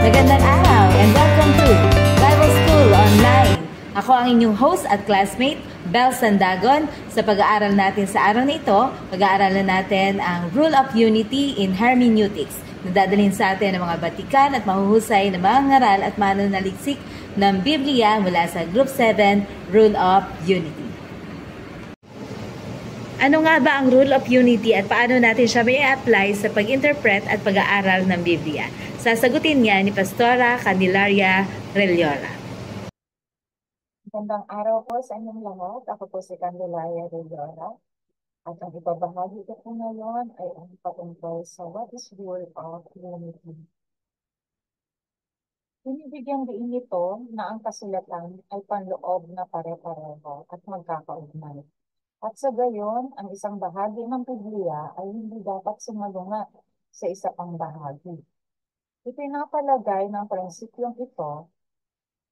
Magandang araw and welcome to Bible School Online. Ako ang inyong host at classmate, Bel Sandagon. Sa pag-aaral natin sa araw na ito, pag-aaralan natin ang Rule of Unity in Hermeneutics. Nadadalhin sa atin ang mga batikan at mahuhusay na mga ngaral at mananaliksik ng Biblia mula sa Group 7, Rule of Unity. Ano nga ba ang Rule of Unity at paano natin siya may apply sa pag-interpret at pag-aaral ng Biblia? Sasagutin niya ni Pastora Candelaria Reliora. Magandang araw po sa inyong lahat. Ako po si Candelaria Reliora. At ang ibabahagi ko po ngayon ay ang patungkol sa what is Rule of Unity. Binibigyan din nito na ang kasulatan ay panloob na pare-pareho at magkakaugnay. At sa gayon, ang isang bahagi ng Biblia ay hindi dapat sumalungat sa isa pang bahagi. Ipinapalagay ng prinsipyong ito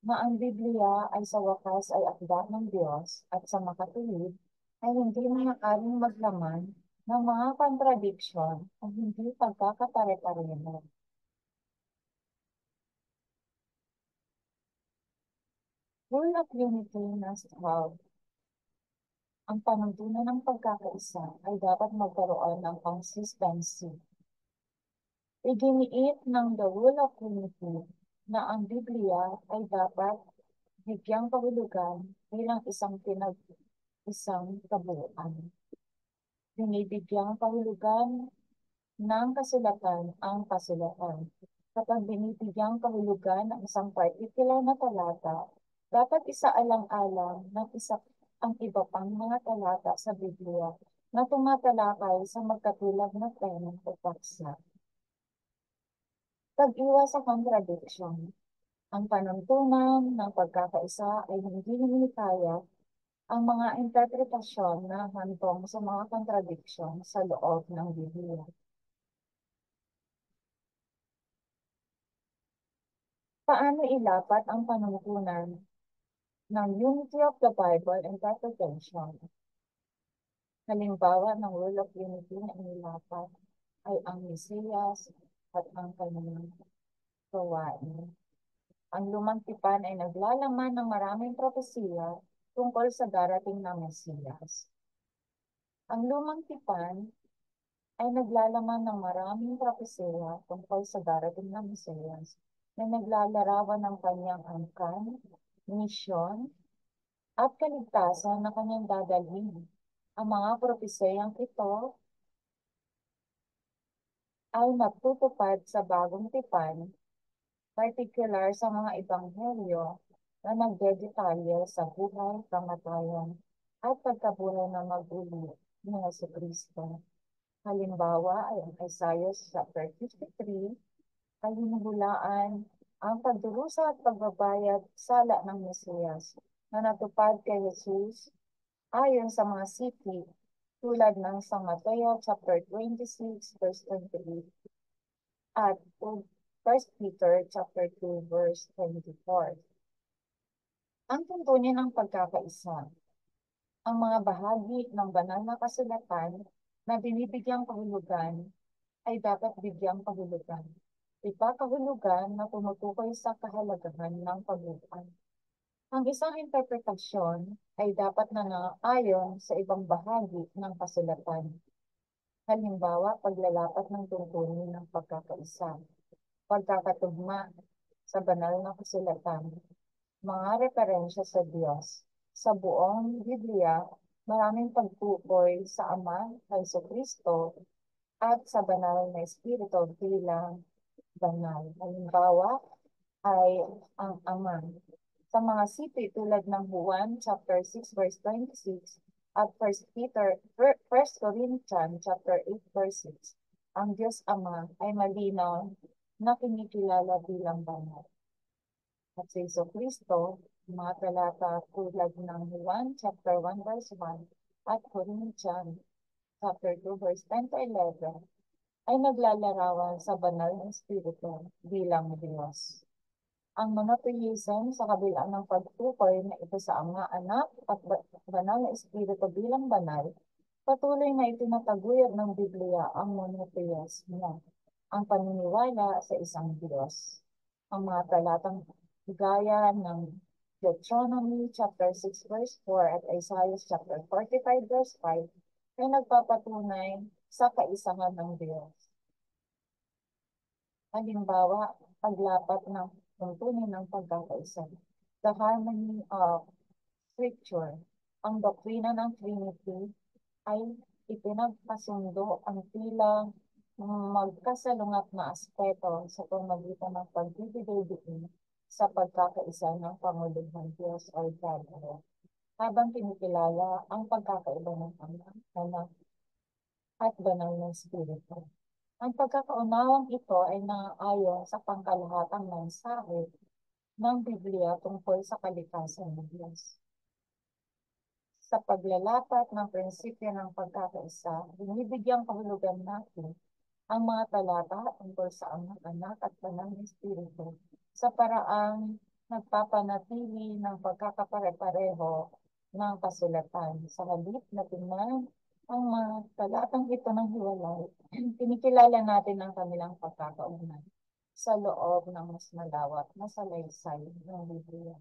na ang Biblia ay sa wakas ay akda ng Diyos at sa makatuwid ay hindi maaaring maglaman ng mga kontradiksyon o hindi pagkakapare-pareho. Rule of Unity must have ang panuntunan ng pagkakaisa ay dapat magkaroon ng consistency. Iginiit ng the Rule of Unity na ang Biblia ay dapat bigyang kahulugan bilang isang kabuuan. Binibigyang kahulugan ng kasulatan ang kasulatan. Kapag binibigyang kahulugan ng isang particular na talata, dapat isaalang-alang ng isa ang iba pang mga talata sa Biblia na tumatalakay sa magkatulad na tema o paksa. Pag-iwas sa contradiction. Ang panuntunan ng pagkakaisa ay hindi hinikaya ang mga interpretasyon na hantong sa mga contradiction sa loob ng Biblia. Paano ilapat ang panuntunan ng Unity of the Bible interpretation? Halimbawa ng Rule of Unity na inilapat ay ang Mesiyas at ang kanyang gawain. Ang Lumang Tipan ay naglalaman ng maraming propesiya tungkol sa darating na Mesiyas. Ang Lumang Tipan ay naglalaman ng maraming propesiya tungkol sa darating na Mesiyas na naglalarawan ng kanyang angkan, misyon, at kaligtasan na kanyang dadalhin. Ang mga propesiyang ito ay natutupad sa bagong tipan, partikular sa mga ebanghelyo na nagdedetalye sa buhay, kamatayan, at pagkabuhay ng maguli ni Jesucristo. Halimbawa ay ang Isaiah chapter 53 ay hinuhulaan ang pagdurusa at pagbabayad sala ng Mesiyas na natupad kay Jesus ayon sa mga sipi tulad ng sa Mateo chapter 26 verse 28 at 1 Peter chapter 2 verse 24. Ang tuntunin ng pagkakaisa. Ang mga bahagi ng banal na kasulatan na binibigyang kahulugan ay dapat bigyang kahulugan. Ipakahulugan na tumutukoy sa kahalagahan ng pagbubuan. Ang isang interpretasyon ay dapat na naayon sa ibang bahagi ng kasulatan. Halimbawa, paglalapat ng tuntunin ng pagkakaisa, pagkakatugma sa banal na kasulatan, mga referensya sa Diyos. Sa buong Biblia, maraming pagtukoy sa Ama, Jesucristo, at sa banal na Espiritu bilang banal. Halimbawa ay ang Ama. Sa mga sipi tulad ng Juan chapter 6 verse 26 at 1 Corinthians chapter 8 verse 6, ang Diyos Ama ay malinaw na kinikilala bilang banal. At sa Jesucristo, mga talata tulad ng Juan chapter 1 verse 1 at Corinthians chapter 2 verse 10 to 11 ay naglalarawan sa banal na Espiritu bilang Diyos. Ang monotheism sa kabila ng pagtukoy na ito sa Ama, Anak at banal na Espiritu bilang banal, patuloy na itinataguyod ng Biblia ang monotheismo, ang paniniwala sa isang Diyos. Ang mga talatang gaya ng Deuteronomy chapter 6 verse 4 at Isaiah chapter 45 verse 5 ay nagpapatunay sa kaisahan ng Diyos. Halimbawa, paglapat ng tuntunin ng pagkakaisa. The harmony of Scripture. Ang doktrina ng Trinity ay ipinagpasundo ang tila magkasalungat na aspeto sa pamagitan ng pagbibigay-diin sa pagkakaisa ng Panguluhan Diyos o Godhead, habang kinikilala ang pagkakaiba ng Ama, Anak, at Banal na Espiritu. Ang pagkakaunawang ito ay naaayon sa pangkalahatang mensahe ng Biblia tungkol sa kalikasan ng Diyos. Sa paglalapat ng prinsipyo ng pagkakaisa, binibigyang kahulugan natin ang mga talata tungkol sa Ama, Anak at Banal na Espiritu sa paraang nagpapanatili ng pagkakapare-pareho ng kasulatan. Sa halip na tingnan ang mga talatang ito ng hiwalay, kinikilala natin ang kanilang pagkakaugnay sa loob ng mas malawak na salaysay ng Biblia.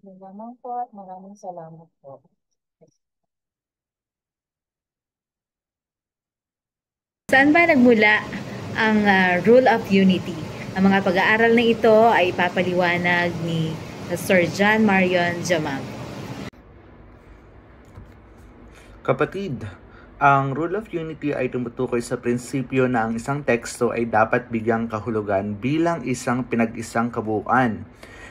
Yun lamang po at maraming salamat po. Saan ba nagmula ang Rule of Unity? Ang mga pag-aaral na ito ay ipapaliwanag ni Sir John Marion Jamag. Kapatid, ang Rule of Unity ay tumutukoy sa prinsipyo na ang isang teksto ay dapat bigyang kahulugan bilang isang pinag-isang kabuuan,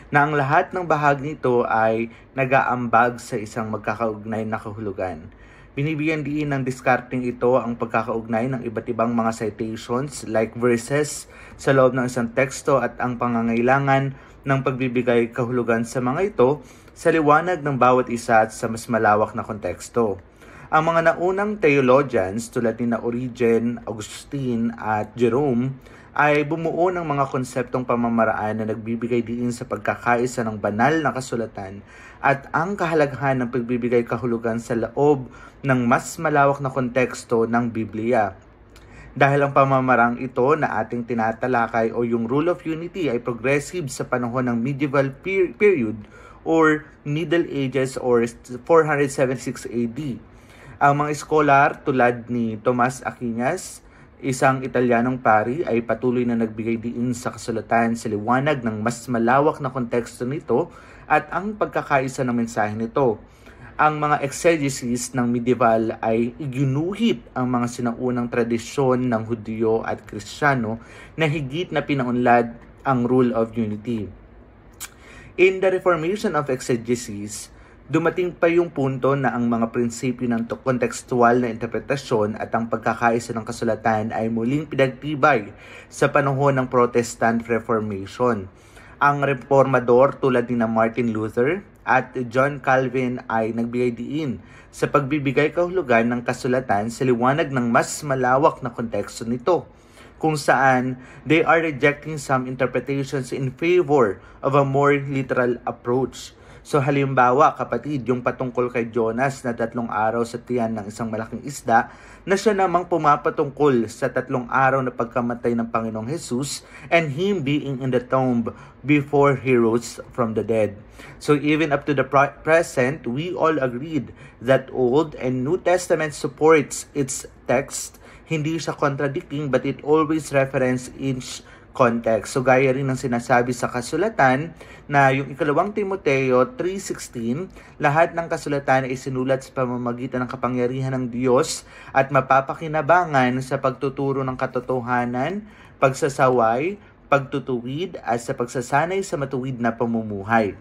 na ang lahat ng bahagi nito ay nag-aambag sa isang magkakaugnay na kahulugan. Binibigyan diin ng discarding ito ang pagkakaugnay ng iba't ibang mga citations like verses sa loob ng isang teksto at ang pangangailangan ng pagbibigay kahulugan sa mga ito sa liwanag ng bawat isa at sa mas malawak na konteksto. Ang mga naunang theologians tulad ni Origen, Augustine at Jerome ay bumuo ng mga konseptong pamamaraan na nagbibigay diin sa pagkakaisa ng banal na kasulatan at ang kahalagahan ng pagbibigay kahulugan sa loob ng mas malawak na konteksto ng Biblia. Dahil ang pamamarang ito na ating tinatalakay o yung Rule of Unity ay progressive sa panahon ng medieval period or Middle Ages or 476 AD. Ang mga scholar tulad ni Tomas Aquinas, isang Italianong pari, ay patuloy na nagbigay diin sa kasulatan sa liwanag ng mas malawak na konteksto nito at ang pagkakaisa ng mensahe nito. Ang mga exegesis ng medieval ay iginuhit ang mga sinaunang tradisyon ng Hudyo at Kristiyano na higit na pinaunlad ang Rule of Unity. In the Reformation of Exegesis, dumating pa yung punto na ang mga prinsipyo ng kontekstual na interpretasyon at ang pagkakaisa ng kasulatan ay muling pinagtibay sa panahon ng Protestant Reformation. Ang reformador tulad ni Martin Luther at John Calvin ay nagbigay diin sa pagbibigay kahulugan ng kasulatan sa liwanag ng mas malawak na konteksto nito, kung saan they are rejecting some interpretations in favor of a more literal approach. So halimbawa, kapatid, yung patungkol kay Jonas na 3 araw sa tiyan ng isang malaking isda, na siya namang pumapatungkol sa 3 araw na pagkamatay ng Panginoong Jesus and Him being in the tomb before He rose from the dead. So even up to the present, we all agreed that Old and New Testament supports its text. Hindi siya contradicting but it always reference each context. So gaya rin ng sinasabi sa kasulatan na yung 2 Timoteo 3:16, lahat ng kasulatan ay sinulat sa pamamagitan ng kapangyarihan ng Diyos at mapapakinabangan sa pagtuturo ng katotohanan, pagsasaway, pagtutuwid at sa pagsasanay sa matuwid na pamumuhay.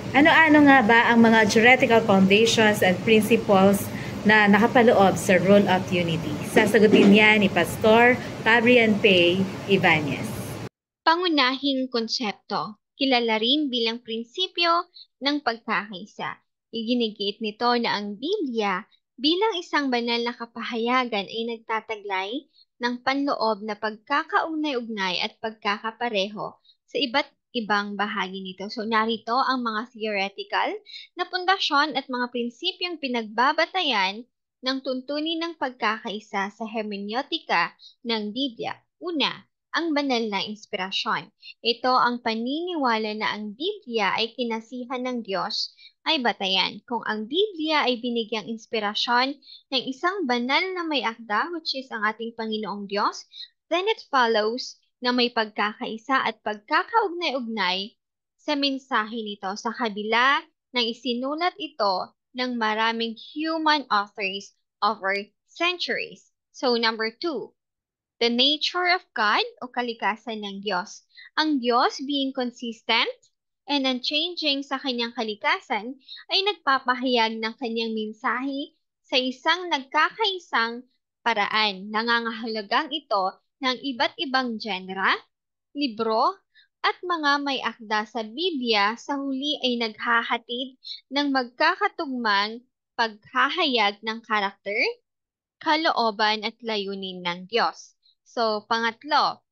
Ano-ano nga ba ang mga theoretical foundations and principles na nakapaloob sa Rule of Unity? Sasagutin niya ni Pastor Fabian Pay Ibanez. Pangunahing konsepto, kilala rin bilang prinsipyo ng pagkakaisa. Iginigiit nito na ang Biblia bilang isang banal na kapahayagan ay nagtataglay ng panloob na pagkakaugnay-ugnay at pagkakapareho sa iba't ibang bahagi nito. So narito ang mga theoretical na pundasyon at mga prinsipyong pinagbabatayan ng tuntunin ng pagkakaisa sa hermeneutika ng Biblia. Una, ang banal na inspirasyon. Ito ang paniniwala na ang Biblia ay kinasihan ng Diyos ay batayan. Kung ang Biblia ay binigyang inspirasyon ng isang banal na may akda, which is ang ating Panginoong Diyos, then it follows na may pagkakaisa at pagkakaugnay-ugnay sa mensahe nito sa kabila ng isinulat ito ng maraming human authors over centuries. So, number 2, the nature of God o kalikasan ng Diyos. Ang Diyos being consistent and unchanging sa kanyang kalikasan ay nagpapahayag ng kanyang mensahe sa isang nagkakaisang paraan. Nangangahulugang ito ng iba't ibang genre, libro, at mga may akda sa Biblia sa huli ay naghahatid ng magkakatugmang paghahayag ng karakter, kalooban at layunin ng Diyos. So, pangatlo,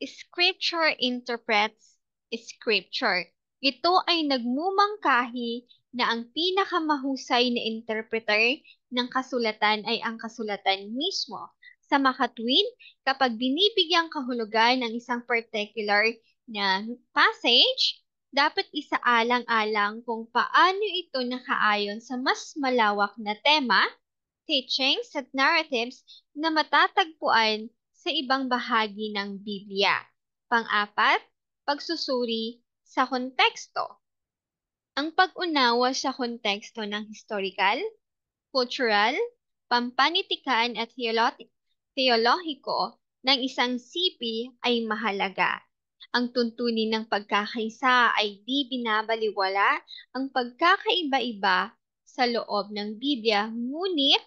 Scripture interprets Scripture. Ito ay nagmumangkahi na ang pinakamahusay na interpreter ng kasulatan ay ang kasulatan mismo. Sa makatwid, kapag binibigyang kahulugan ng isang particular na passage, dapat isaalang-alang kung paano ito nakaayon sa mas malawak na tema, teachings at narratives na matatagpuan sa ibang bahagi ng Biblia. Pang-apat, pagsusuri sa konteksto. Ang pag-unawa sa konteksto ng historical, cultural, pampanitikan at teolohiko ng isang sipi ay mahalaga. Ang tuntunin ng pagkakaisa ay di binabaliwala ang pagkakaiba-iba sa loob ng Biblia, ngunit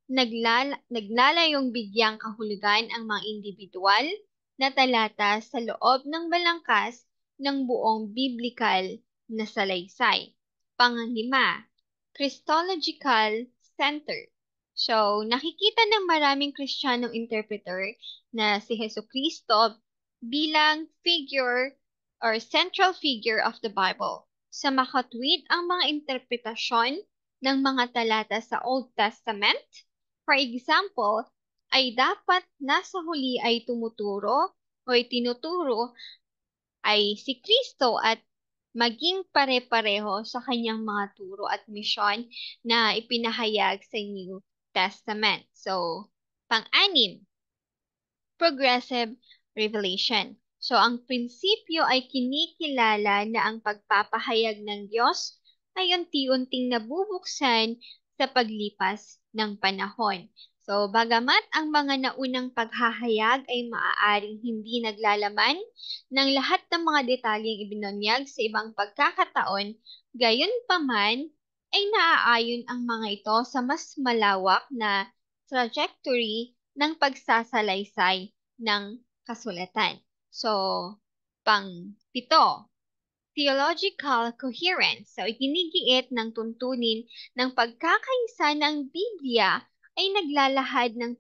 naglalayong bigyang kahulugan ang mga individual na talata sa loob ng balangkas ng buong biblical na salaysay. Panglima, Christological Center. So, nakikita ng maraming Kristiyanong interpreter na si Jesucristo bilang figure or central figure of the Bible. Sa makatwid ang mga interpretasyon ng mga talata sa Old Testament, for example, ay dapat nasa huli ay tumuturo o itinuturo ay si Kristo at maging pare-pareho sa kanyang mga turo at misyon na ipinahayag sa New Testament. So, pang-anim, progressive revelation. So, ang prinsipyo ay kinikilala na ang pagpapahayag ng Diyos ay unti-unting nabubuksan sa paglipas ng panahon. So, bagamat ang mga naunang paghahayag ay maaaring hindi naglalaman ng lahat ng mga detalyeng ibinunyag sa ibang pagkakataon, gayon pa man ay naaayon ang mga ito sa mas malawak na trajectory ng pagsasalaysay ng kasulatan. So, pang-pito, theological coherence. So, iginigiit ng tuntunin ng pagkakaisa ng Biblia ay naglalahad ng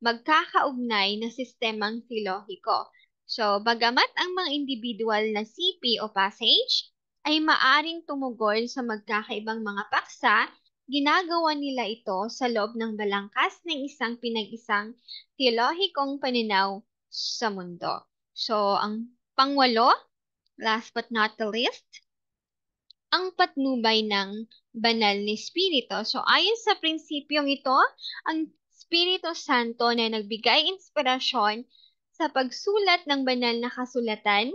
magkakaugnay na sistemang theologiko. So, bagamat ang mga individual na sipi o passage ay maaring tumugol sa magkakaibang mga paksa, ginagawa nila ito sa loob ng balangkas ng isang pinag-isang theologikong pananaw sa mundo. So, ang pangwalo, last but not the least, ang patnubay ng banal ni Espiritu. So, ayon sa prinsipyong ito, ang Espiritu Santo na nagbigay inspirasyon sa pagsulat ng banal na kasulatan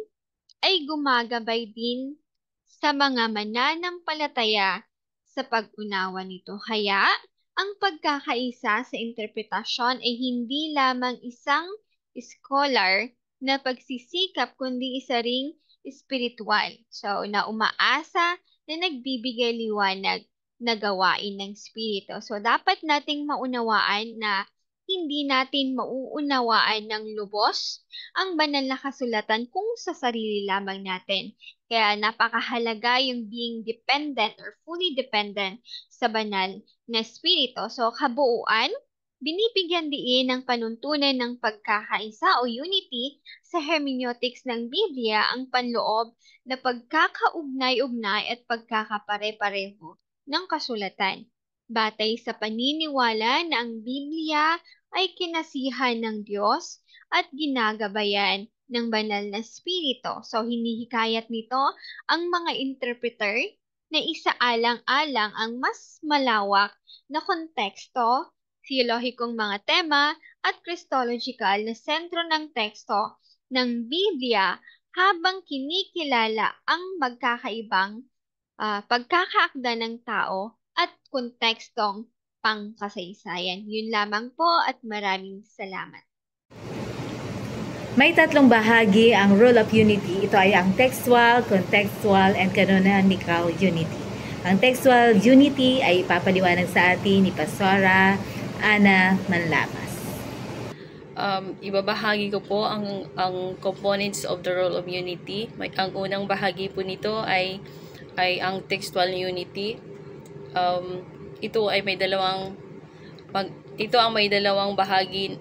ay gumagabay din sa mga mananampalataya sa pag-unawa nito. Kaya, ang pagkakaisa sa interpretasyon ay hindi lamang isang scholar na pagsisikap kundi isa ring espiritual. So, na umaasa na nagbibigay liwanag na gawain ng Espiritu. So, dapat nating maunawaan na hindi natin mauunawaan ng lubos ang banal na kasulatan kung sa sarili lamang natin. Kaya napakahalaga yung being dependent or fully dependent sa banal na Espiritu. So, kabuuan, binibigyan diin ng panuntunan ng pagkakaisa o unity sa hermeneutics ng Biblia ang panloob na pagkakaugnay-ugnay at pagkakapare-pareho ng kasulatan. Batay sa paniniwala na ang Biblia ay kinasihan ng Diyos at ginagabayan ng banal na spirito. So, hinihikayat nito ang mga interpreter na isaalang-alang ang mas malawak na konteksto, theologikong mga tema, at Christological na sentro ng teksto ng Biblia habang kinikilala ang magkakaibang pagkakaakda ng tao at kontekstong pangkasaysayan. Yun lamang po at maraming salamat. May tatlong bahagi ang rule of unity. Ito ay ang textual, contextual, and canonical unity. Ang textual unity ay ipapaliwanag sa atin ni Pastora Ana Manlapas. Ibabahagi ko po ang components of the rule of unity. Ang unang bahagi po nito ay ang textual unity. Ito ay may dalawang bahagi,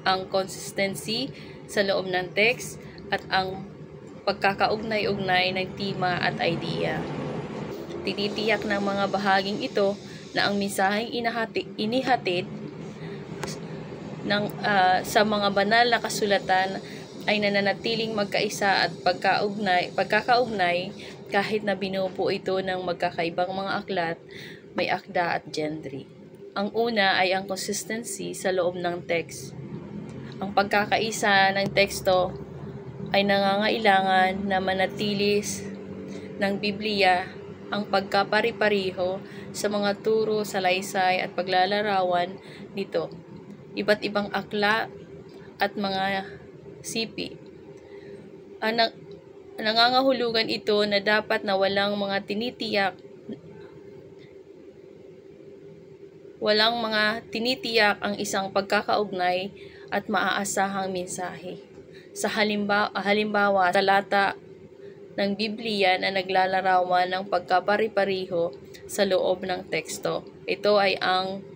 ang consistency sa loob ng text at ang pagkakaugnay-ugnay ng tema at idea. Tinitiyak ng mga bahaging ito na ang mensaheng inihatid sa mga banal na kasulatan ay nananatiling magkaisa at pagkakaugnay kahit na binubuo ito ng magkakaibang mga aklat, may akda at genre. Ang una ay ang consistency sa loob ng text. Ang pagkakaisa ng teksto ay nangangailangan na manatilis ng Biblia ang pagkapari-pariho sa mga turo, salaysay at paglalarawan nito. Iba't ibang akla at mga sipi. Nangangahulugan ito na dapat na walang mga tinitiyak ang isang pagkakaugnay at maaasahang mensahe. Sa halimbawa, talata ng Biblia na naglalarawan ng pagkapari-pariho sa loob ng teksto. Ito ay ang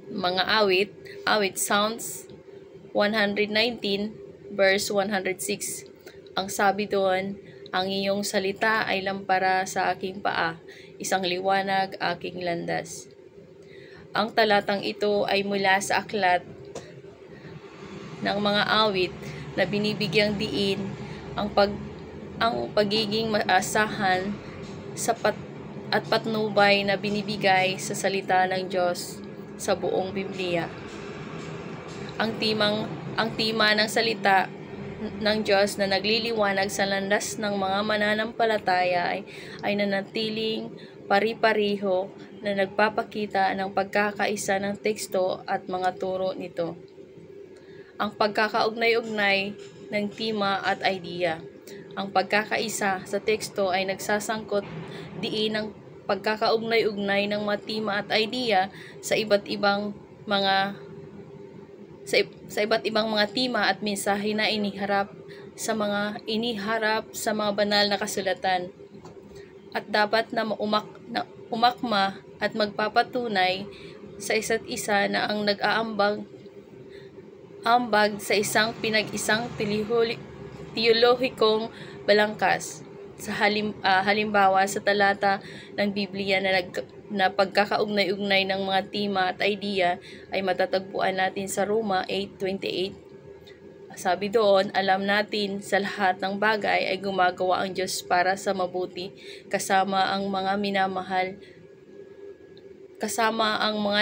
mga awit Psalms 119 verse 106. Ang sabi doon, ang iyong salita ay lampara sa aking paa, isang liwanag aking landas. Ang talatang ito ay mula sa aklat ng mga awit na binibigyang diin ang pagiging maasahan at patnubay na binibigay sa salita ng Diyos sa buong Biblia. Ang tema ng salita ng Diyos na nagliliwanag sa landas ng mga mananampalataya ay nanatiling pari-pariho na nagpapakita ng pagkakaisa ng teksto at mga turo nito. Ang pagkakaugnay-ugnay ng tema at idea. Ang pagkakaisa sa teksto ay nagsasangkot diin ng pagkakaugnay-ugnay ng mga tema at idea sa iba't ibang mga tema at mensahe na iniharap sa mga banal na kasulatan, at dapat na umakma at magpapatunay sa isa't isa na ang nag-aambag sa isang pinag-isang teolohikong balangkas. Sa halimbawa sa talata ng Biblia na pagkakaugnay-ugnay ng mga tema at idea ay matatagpuan natin sa Roma 8:28. Sabi doon, alam natin sa lahat ng bagay ay gumagawa ang Diyos para sa mabuti, kasama ang mga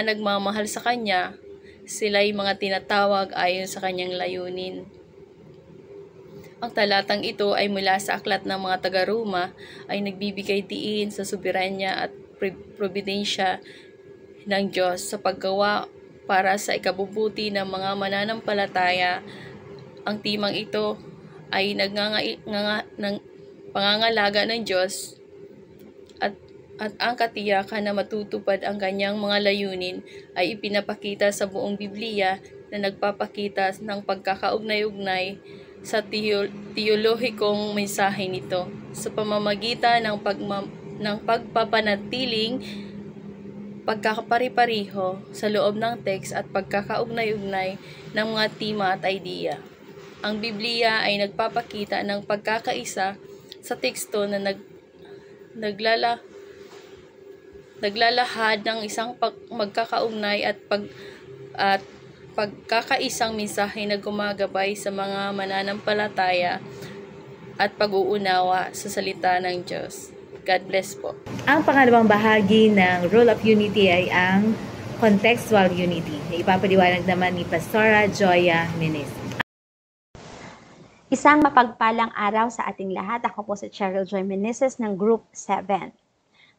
nagmamahal sa Kanya, sila'y mga tinatawag ayon sa Kanyang layunin. Ang talatang ito ay mula sa aklat ng mga taga-Roma ay nagbibigay diin sa soberanya at probidensya ng Diyos sa paggawa para sa ikabubuti ng mga mananampalataya. Ang timang ito ay pangangalaga ng Diyos at ang katiyakan na matutupad ang kanyang mga layunin ay ipinapakita sa buong Biblia na nagpapakita ng pagkakaugnay-ugnay sa teolohikong mensahe nito sa pamamagitan ng pagpapanatiling pagkakapari-pariho sa loob ng text at pagkakaugnay-ugnay ng mga tema at idea. Ang Biblia ay nagpapakita ng pagkakaisa sa teksto na naglalahad ng isang magkakaugnay at pagkakaisang mensahe na gumagabay sa mga mananampalataya at pag-uunawa sa salita ng Diyos. God bless po. Ang pangalawang bahagi ng Rule of Unity ay ang Contextual Unity na ipapaliwanag naman ni Pastora Joya Menes. Isang mapagpalang araw sa ating lahat. Ako po si Cheryl Joy Meneses ng Group 7.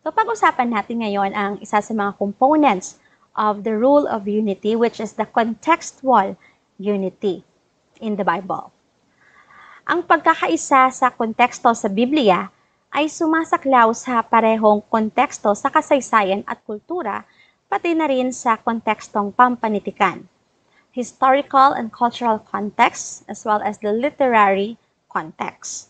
So pag-usapan natin ngayon ang isa sa mga components of the Rule of Unity, which is the contextual unity in the Bible. Ang pagkakaisa sa konteksto sa Biblia ay sumasaklaw sa parehong konteksto sa kasaysayan at kultura, pati na rin sa kontekstong pampanitikan, historical and cultural context, as well as the literary context.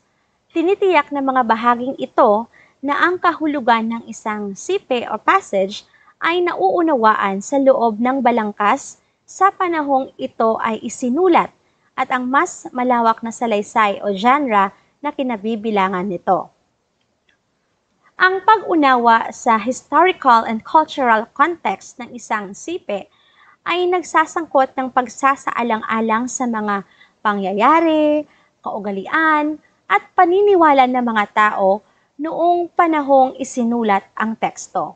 Tinitiyak ng mga bahaging ito na ang kahulugan ng isang sipe o passage ay nauunawaan sa loob ng balangkas sa panahong ito ay isinulat at ang mas malawak na salaysay o genre na kinabibilangan nito. Ang pag-unawa sa historical and cultural context ng isang sipe ay nagsasangkot ng pagsasaalang-alang sa mga pangyayari, kaugalian, at paniniwala ng mga tao noong panahong isinulat ang teksto.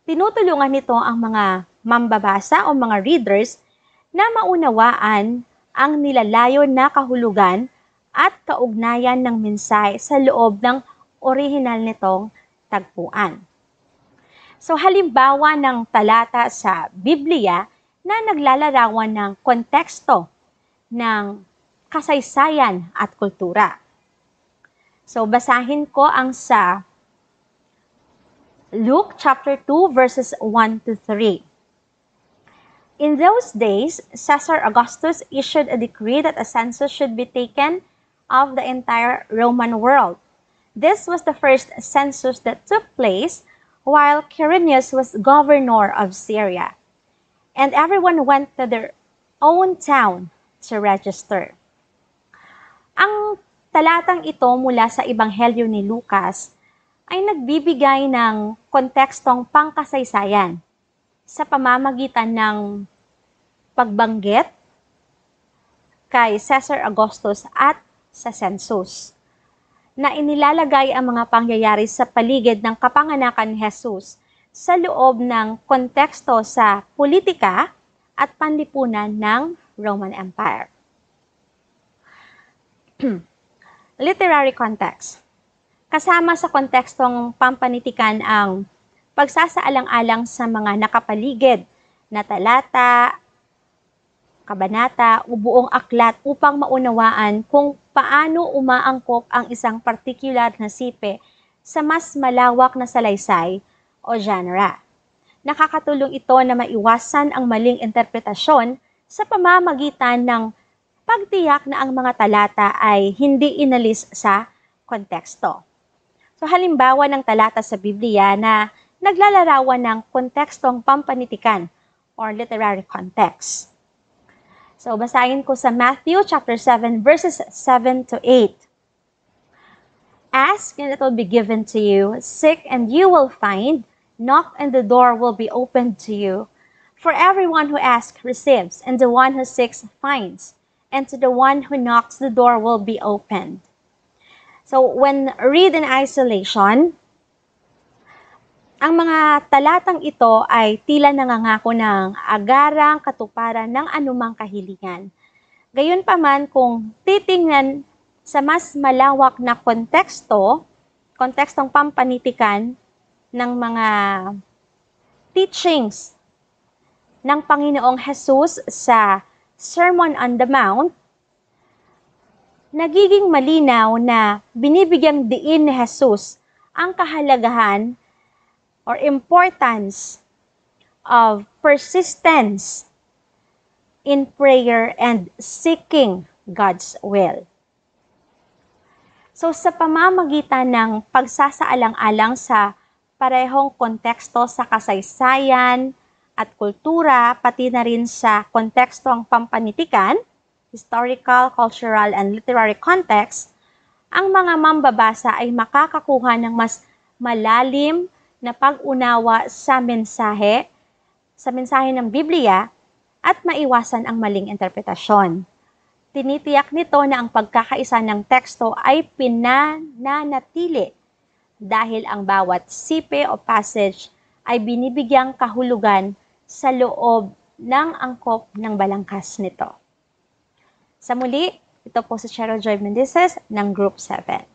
Tinutulungan nito ang mga mambabasa o mga readers na maunawaan ang nilalayo na kahulugan at kaugnayan ng mensahe sa loob ng orihinal nitong tagpuan. So halimbawa ng talata sa Biblia na naglalarawan ng konteksto ng kasaysayan at kultura. So basahin ko ang sa Luke chapter 2 verses 1 to 3. In those days, Caesar Augustus issued a decree that a census should be taken of the entire Roman world. This was the first census that took place while Quirinius was governor of Syria. And everyone went to their own town to register. Ang talatang ito mula sa Ebanghelyo ni Lucas ay nagbibigay ng kontekstong pangkasaysayan sa pamamagitan ng pagbanggit kay Caesar Augustus at sa census, na inilalagay ang mga pangyayari sa paligid ng kapanganakan ni Jesus sa loob ng konteksto sa politika at panlipunan ng Roman Empire. Literary context. Kasama sa kontekstong pampanitikan ang pagsasaalang-alang sa mga nakapaligid na talata, kabanata o buong aklat upang maunawaan kung paano umaangkop ang isang particular na sipe sa mas malawak na salaysay o genre. Nakakatulong ito na maiwasan ang maling interpretasyon sa pamamagitan ng pagtiyak na ang mga talata ay hindi inalis sa konteksto. So halimbawa ng talata sa Biblia na naglalarawan ng kontekstong pampanitikan or literary context. So basahin ko sa Matthew chapter 7 verses 7 to 8. Ask and it will be given to you, seek and you will find, knock and the door will be opened to you. For everyone who asks receives, and the one who seeks finds, and to the one who knocks the door will be opened. So when read in isolation, ang mga talatang ito ay tila nangangako ng agarang katuparan ng anumang kahilingan. Gayunpaman kung titingnan sa mas malawak na kontekstong pampanitikan ng mga teachings ng Panginoong Jesus sa Sermon on the Mount, nagiging malinaw na binibigyang diin ni Jesus ang kahalagahan or importance of persistence in prayer and seeking God's will. So sa pamamagitan ng pagsasaalang-alang sa parehong konteksto sa kasaysayan at kultura, pati na rin sa kontekstong pampanitikan, historical, cultural, and literary context, ang mga mambabasa ay makakakuha ng mas malalim na pag-unawa sa mensahe ng Biblia at maiwasan ang maling interpretasyon. Tinitiyak nito na ang pagkakaisa ng teksto ay pinananatili dahil ang bawat sipe o passage ay binibigyang kahulugan sa loob ng angkop ng balangkas nito. Sa muli, ito po si Cheryl Joy Mendezes ng Group 7.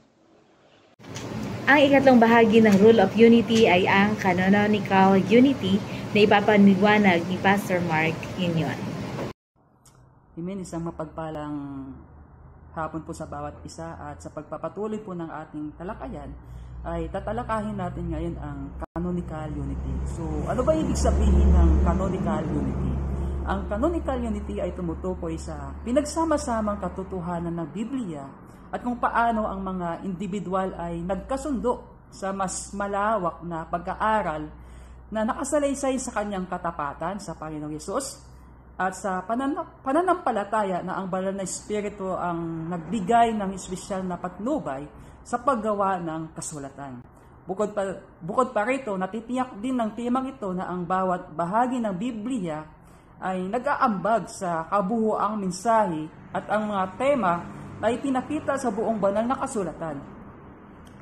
Ang ikatlong bahagi ng Rule of Unity ay ang Canonical Unity na ipapaniwanag ni Pastor Mark Union. Amen. Isang mapagpalang hapon po sa bawat isa at sa pagpapatuloy po ng ating talakayan ay tatalakahin natin ngayon ang Canonical Unity. So, ano ba ibig sabihin ng Canonical Unity? Ang Canonical Unity ay tumutukoy sa pinagsama-samang katotohanan ng Biblia at kung paano ang mga individual ay nagkasundo sa mas malawak na pag-aaral na nakasalaysay sa kanyang katapatan sa Panginoong Hesus at sa pananampalataya na ang banal na Espiritu ang nagbigay ng espesyal na patnubay sa paggawa ng kasulatan. Bukod pa rito, natitiyak din ng temang ito na ang bawat bahagi ng Biblia ay nag-aambag sa kabuuang mensahe at ang mga tema ay pinakita sa buong banal na kasulatan.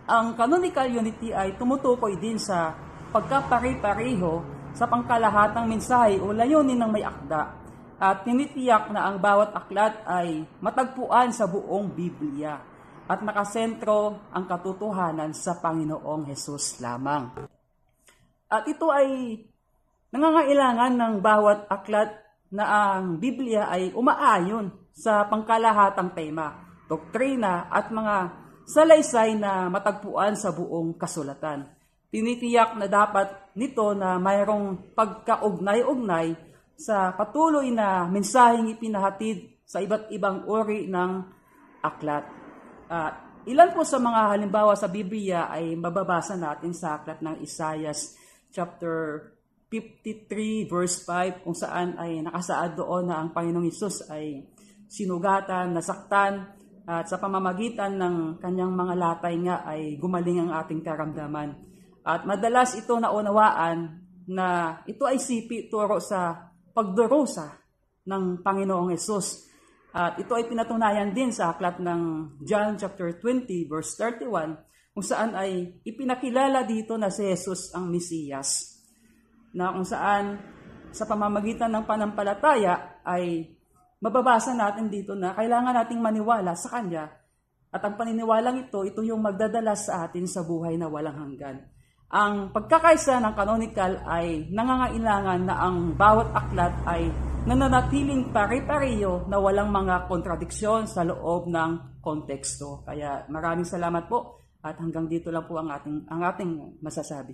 Ang Canonical Unity ay tumutukoy din sa pagkapare-pareho sa pangkalahatang mensahe o layunin ng may akda at tinitiyak na ang bawat aklat ay matagpuan sa buong Biblia at nakasentro ang katotohanan sa Panginoong Hesus lamang. At ito ay nangangailangan ng bawat aklat na ang Biblia ay umaayon sa pangkalahatang tema, doktrina at mga salaysay na matagpuan sa buong kasulatan. Tinitiyak na dapat nito na mayroong pagkaugnay-ugnay sa patuloy na mensaheng ipinahatid sa iba't ibang uri ng aklat. Ilan po sa mga halimbawa sa Biblia ay mababasa natin sa aklat ng Isaiah chapter 53 verse 5 kung saan ay nakasaad doon na ang Panginoong Hesus ay sinugatan, nasaktan at sa pamamagitan ng kanyang mga latay nga ay gumaling ang ating karamdaman. At madalas ito naunawaan na ito ay sipi turo sa pagdurusa ng Panginoong Hesus. At ito ay pinatunayan din sa aklat ng John chapter 20 verse 31 kung saan ay ipinakilala dito na si Jesus ang Mesiyas. Na kung saan sa pamamagitan ng panampalataya ay mababasa natin dito na kailangan nating maniwala sa Kanya at ang paniniwalang ito yung magdadala sa atin sa buhay na walang hanggan. Ang pagkakaisa ng canonical ay nangangailangan na ang bawat aklat ay nananatiling pare-pareho na walang mga kontradiksyon sa loob ng konteksto. Kaya maraming salamat po at hanggang dito lang po ang ating masasabi.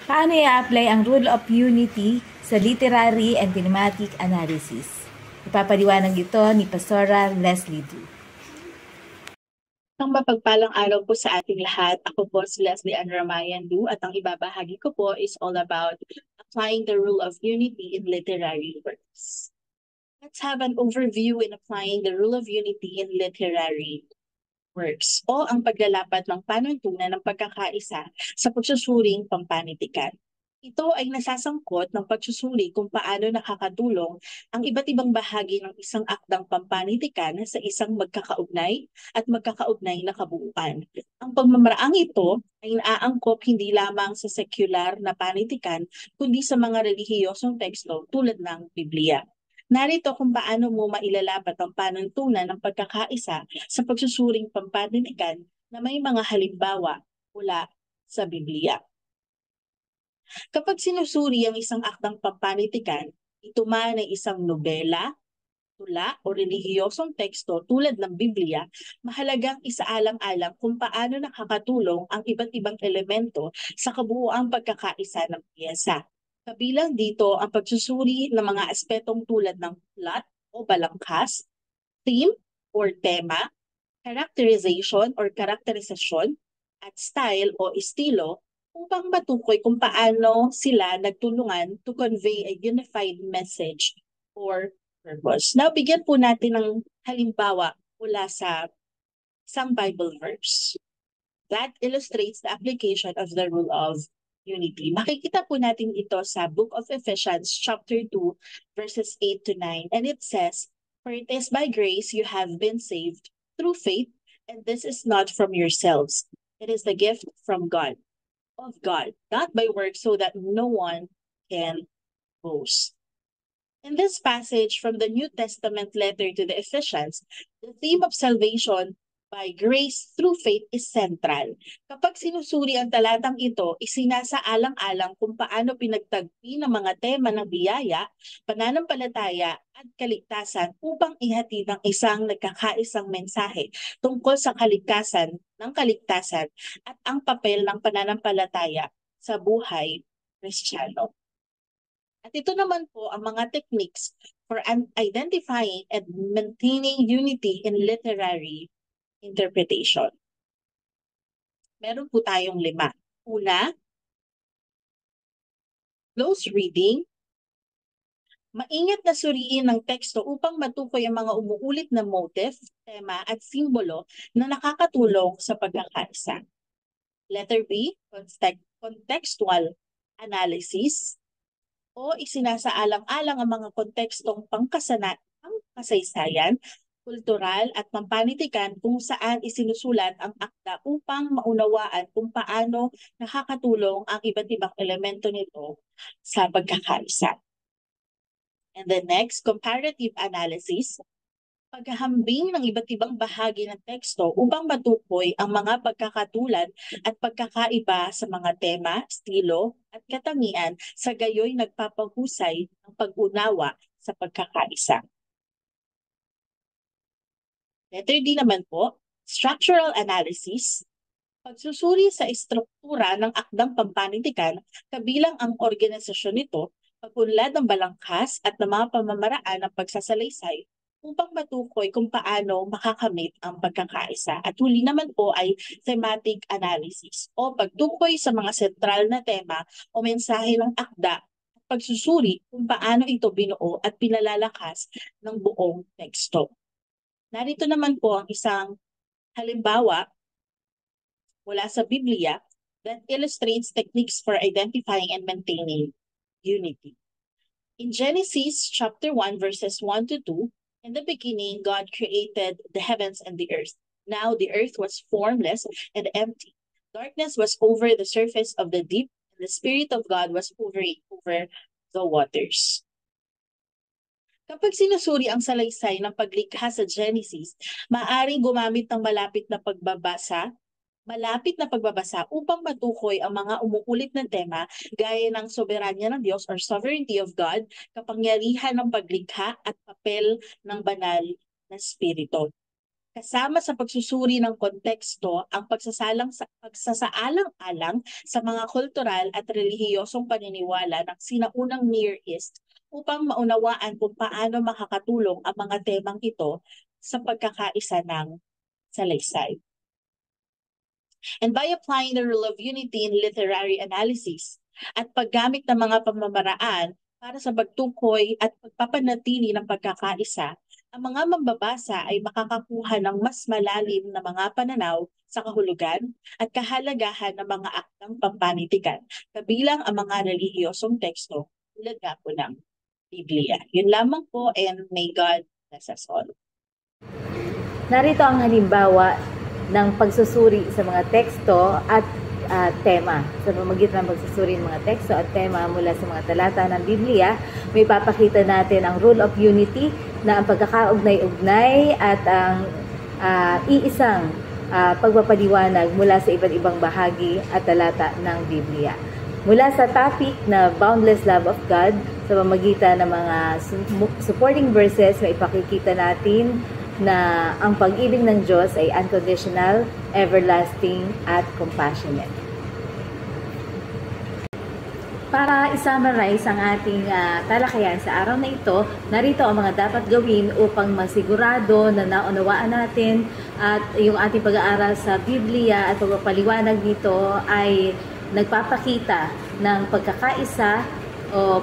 Paano i-apply ang Rule of Unity sa literary and thematic analysis? Ipapaliwanag ito ni Pastora Leslie Du. Ang mapagpalang araw po sa ating lahat. Ako po si Leslie Ann Ramayan Du at ang ibabahagi ko po is all about applying the Rule of Unity in literary works. Let's have an overview in applying the Rule of Unity in literary works o ang paglalapat ng panuntunan ng pagkakaisa sa pagsusuring pampanitikan. Ito ay nasasangkot ng pagsusuri kung paano nakakatulong ang iba't ibang bahagi ng isang akdang pampanitikan sa isang magkakaugnay at magkakaugnay na kabuuan. Ang pagmamaraang ito ay naaangkop hindi lamang sa sekular na panitikan kundi sa mga relihiyosong teksto tulad ng Biblia. Narito kung paano mo mailalapat ang panuntunan ng pagkakaisa sa pagsusuring pampanitikan na may mga halimbawa mula sa Biblia. Kapag sinusuri ang isang akdang pampanitikan, ito man ay isang nobela, tula o relihiyosong teksto tulad ng Biblia, mahalagang isaalang-alang kung paano nakakatulong ang iba't ibang elemento sa kabuuang pagkakaisa ng piyesa. Kabilang dito ang pagsusuri ng mga aspetong tulad ng plot o balangkas, theme or tema, characterization or karakterisasyon, at style o estilo upang matukoy kung paano sila nagtulungan to convey a unified message or purpose. Now, bigyan po natin ng halimbawa mula sa isang Bible verse that illustrates the application of the Rule of unity. Makikita po natin ito sa Book of Ephesians chapter 2 verses 8 to 9, and it says, "For it is by grace you have been saved through faith, and this is not from yourselves. It is the gift from God, of God, not by works, so that no one can boast." In this passage from the New Testament letter to the Ephesians, the theme of salvation by grace through faith is central. Kapag sinusuri ang talatang ito, isinasaalang-alang kung paano pinagtagpi ng mga tema ng biyaya, pananampalataya at kaligtasan upang ihatid ang isang nagkakaisang mensahe tungkol sa kaligtasan at ang papel ng pananampalataya sa buhay Kristiyano. At ito naman po ang mga techniques for identifying and maintaining unity in literary interpretation. Meron po tayong 5. Una, close reading. Maingat na suriin ng teksto upang matukoy ang mga umuulit na motif, tema at simbolo na nakakatulong sa pagkakaisa. Letter B, contextual analysis, o isinasaalang-alang ang mga kontekstong pangkasaysayan, kultural at pampanitikan kung saan isinusulat ang akda upang maunawaan kung paano nakakatulong ang iba't ibang elemento nito sa pagkakaisa. And then next, comparative analysis. Paghahambing ng iba't ibang bahagi ng teksto upang matukoy ang mga pagkakatulad at pagkakaiba sa mga tema, estilo at katangian, sa gayoy nagpapahusay ng pag-unawa sa pagkakaisa. Letter D naman po, structural analysis. Pagsusuri sa estruktura ng akdang pampanitikan kabilang ang organisasyon nito, pag-unlad ng balangkas at ng mga pamamaraan ng pagsasalaysay upang matukoy kung paano makakamit ang pagkakaisa. At huli naman po ay thematic analysis o pagtukoy sa mga sentral na tema o mensahe ng akda at pagsusuri kung paano ito binuo at pinalalakas ng buong teksto. Narito naman po ang isang halimbawa mula sa Biblia that illustrates techniques for identifying and maintaining unity. In Genesis chapter 1 verses 1 to 2, "In the beginning, God created the heavens and the earth. Now the earth was formless and empty. Darkness was over the surface of the deep, and the Spirit of God was hovering over the waters." Kapag sinusuri ang salaysay ng paglikha sa Genesis, maaaring gumamit ng malapit na pagbabasa upang matukoy ang mga umuulit na tema gaya ng soberanya ng Diyos or sovereignty of God, kapangyarihan ng paglikha at papel ng banal na spirito. Kasama sa pagsusuri ng konteksto ang pagsasaalang-alang sa mga kultural at relihiyosong paniniwala ng sinaunang Near East upang maunawaan kung paano makakatulong ang mga temang ito sa pagkakaisa ng salaysay. And by applying the rule of unity in literary analysis at paggamit ng mga pamamaraan para sa pagtukoy at pagpapanatili ng pagkakaisa, ang mga mambabasa ay makakakuha ng mas malalim na mga pananaw sa kahulugan at kahalagahan ng mga aktang pampanitikan, kabilang ang mga relihiyosong teksto tulad nga po ng Biblia. Yun lamang po, and may God bless us all. Narito ang halimbawa ng pagsusuri sa mga teksto at tema. Sa pamamagitan ng pagsusuri ng mga teksto at tema mula sa mga talata ng Biblia, may papakita natin ang rule of unity na ang pagkakaugnay-ugnay at ang iisang pagpapaliwanag mula sa iba't ibang bahagi at talata ng Biblia. Mula sa topic na Boundless Love of God, sa pamamagitan ng mga supporting verses, may ipakikita natin na ang pag-ibig ng Diyos ay unconditional, everlasting, at compassionate. Para i-summarize ang ating talakayan sa araw na ito, narito ang mga dapat gawin upang masigurado na naunawaan natin at yung ating pag-aaral sa Biblia at pagpapaliwanag nito ay nagpapakita ng pagkakaisa o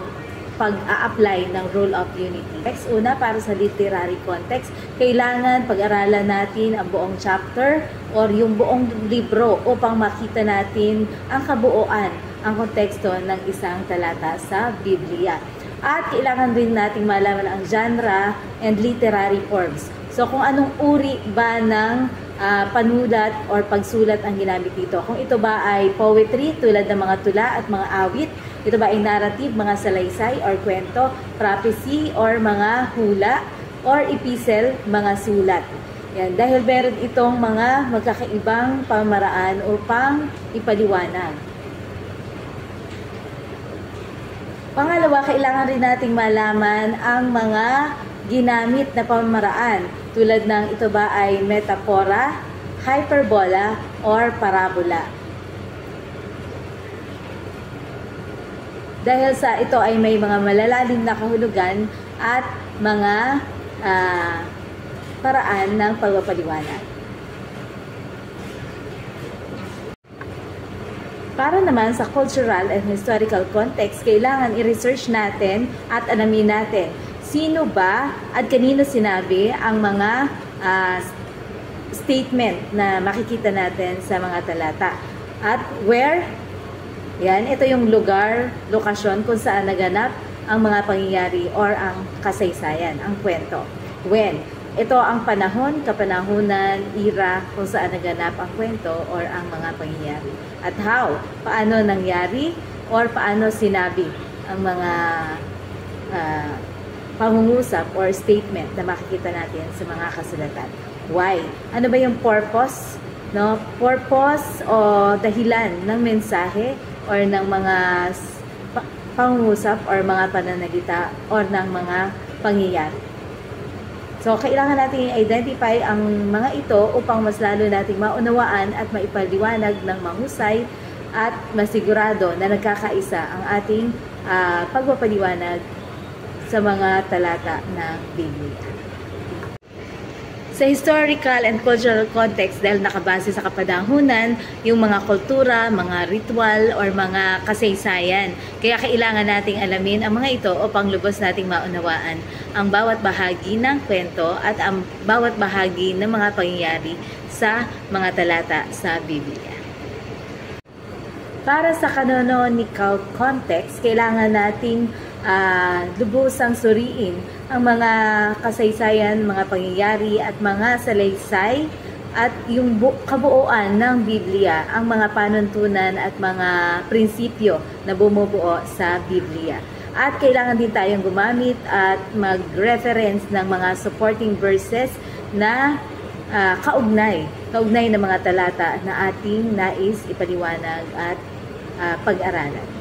pag-a-apply ng rule of unity. Next, una, para sa literary context, kailangan pag-aralan natin ang buong chapter or yung buong libro upang makita natin ang kabuuan ang konteksto ng isang talata sa Biblia. At kailangan din nating malaman ang genre and literary forms. So kung anong uri ba ng panulat or pagsulat ang ginamit dito. Kung ito ba ay poetry tulad ng mga tula at mga awit, ito ba ay narrative, mga salaysay or kwento, prophecy or mga hula, or epistle, mga sulat. Yan, dahil meron itong mga magkakaibang pamaraan upang ipaliwanag. Pangalawa, kailangan rin nating malaman ang mga ginamit na pamaraan tulad ng ito ba ay metapora, hyperbola, or parabola. Dahil sa ito ay may mga malalalim na kahulugan at mga paraan ng pagpapaliwanag. Para naman sa cultural and historical context, kailangan i-research natin at alamin natin sino ba at kanino sinabi ang mga statement na makikita natin sa mga talata. At where? Yan, ito yung lugar, lokasyon kung saan naganap ang mga pangyayari or ang kasaysayan, ang kwento. When? Ito ang panahon, kapanahunan, era kung saan naganap ang kwento or ang mga pangyayari. At how? Paano nangyari or paano sinabi ang mga pangungusap or statement na makikita natin sa mga kasulatan. Why? Ano ba yung purpose? No? Purpose o dahilan ng mensahe or ng mga pangungusap or mga pananalita or ng mga pangyayari. So, kailangan natin i-identify ang mga ito upang mas lalo nating maunawaan at maipaliwanag ng mahusay at masigurado na nagkakaisa ang ating pagpapaliwanag sa mga talata ng Biblia. Sa historical and cultural context, dahil nakabase sa kapanahunan, yung mga kultura, mga ritual, or mga kasaysayan. Kaya kailangan nating alamin ang mga ito upang lubos nating maunawaan ang bawat bahagi ng kwento at ang bawat bahagi ng mga pangyayari sa mga talata sa Biblia. Para sa canonical context, kailangan nating lubusang suriin ang mga kasaysayan, mga pangyayari at mga salaysay at yung kabuuan ng Biblia, ang mga panuntunan at mga prinsipyo na bumubuo sa Biblia. At kailangan din tayong gumamit at mag-reference ng mga supporting verses na kaugnay ng mga talata na ating nais ipaliwanag at pag-aralan.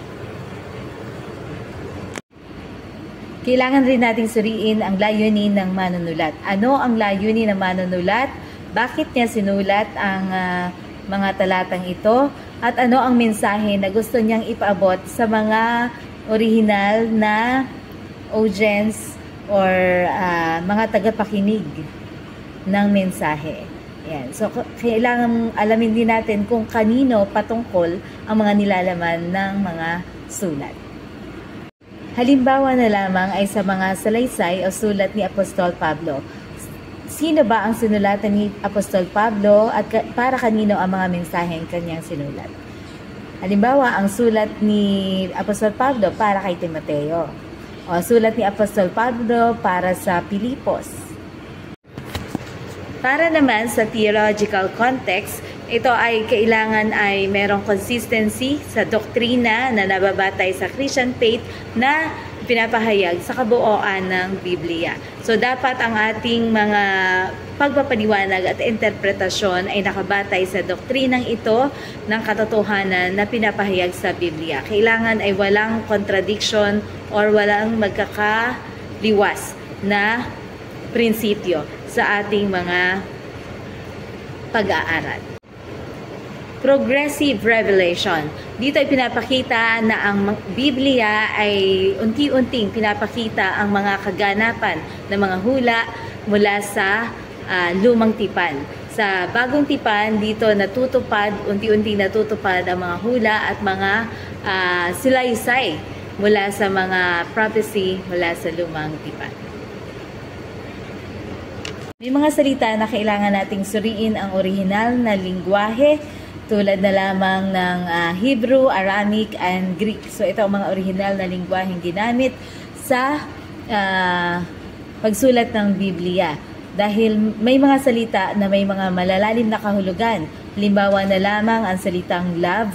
Kailangan rin nating suriin ang layunin ng manunulat. Ano ang layunin ng manunulat? Bakit niya sinulat ang mga talatang ito? At ano ang mensahe na gusto niyang ipaabot sa mga original na audience or mga tagapakinig ng mensahe? Yan. So, kailangan alamin din natin kung kanino patungkol ang mga nilalaman ng mga sulat. Halimbawa na lamang ay sa mga salaysay o sulat ni Apostol Pablo. Sino ba ang sinulatan ni Apostol Pablo at para kanino ang mga mensaheng kanyang sinulat? Halimbawa, ang sulat ni Apostol Pablo para kay Timoteo. O sulat ni Apostol Pablo para sa Pilipos. Para naman sa theological context, ito ay kailangan ay merong consistency sa doktrina na nababatay sa Christian faith na pinapahayag sa kabuuan ng Biblia. So dapat ang ating mga pagpapaliwanag at interpretasyon ay nakabatay sa doktrinang ito ng katotohanan na pinapahayag sa Biblia. Kailangan ay walang contradiction or walang magkakaliwas na prinsipyo sa ating mga pag-aaral. Progressive revelation. Dito ay pinapakita na ang Biblia ay unti-unting pinapakita ang mga kaganapan ng mga hula mula sa lumang tipan. Sa bagong tipan, dito natutupad, unti-unting natutupad ang mga hula at mga silaysay mula sa mga prophecy mula sa lumang tipan. May mga salita na kailangan nating suriin ang orihinal na lingwahe tulad na lamang ng Hebrew, Aramaic, and Greek. So ito ang mga orihinal na lingwaheng ginamit sa pagsulat ng Biblia. Dahil may mga salita na may mga malalalim na kahulugan. Halimbawa na lamang ang salitang love,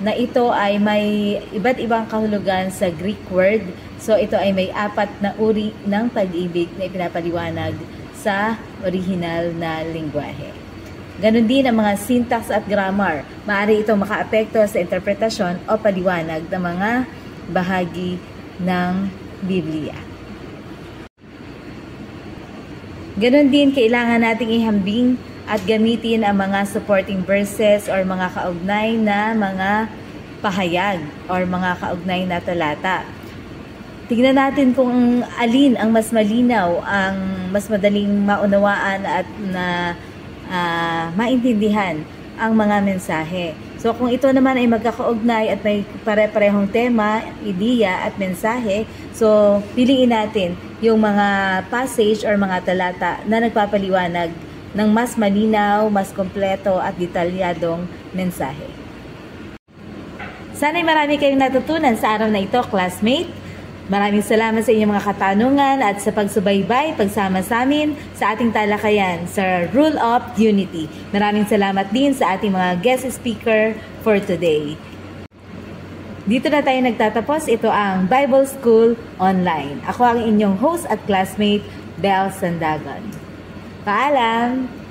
na ito ay may iba't ibang kahulugan sa Greek word. So ito ay may 4 na uri ng pag-ibig na ipinapaliwanag sa orihinal na lingwahe. Ganon din ang mga syntax at grammar. Maaari itong makaapekto sa interpretasyon o paliwanag ng mga bahagi ng Biblia. Ganon din, kailangan nating ihambing at gamitin ang mga supporting verses or mga kaugnay na mga pahayag or mga kaugnay na talata. Tignan natin kung alin ang mas malinaw, ang mas madaling maunawaan at na maintindihan ang mga mensahe. So kung ito naman ay magkakaugnay at may pare-parehong tema, ideya at mensahe, so piliin natin yung mga passage or mga talata na nagpapaliwanag ng mas malinaw, mas kompleto at detalyadong mensahe. Sana'y marami kayong natutunan sa araw na ito, classmate. Maraming salamat sa inyong mga katanungan at sa pagsubaybay, pagsama sa amin sa ating talakayan sa Rule of Unity. Maraming salamat din sa ating mga guest speaker for today. Dito na tayo nagtatapos. Ito ang Bible School Online. Ako ang inyong host at classmate, Bel Sandagon. Paalam!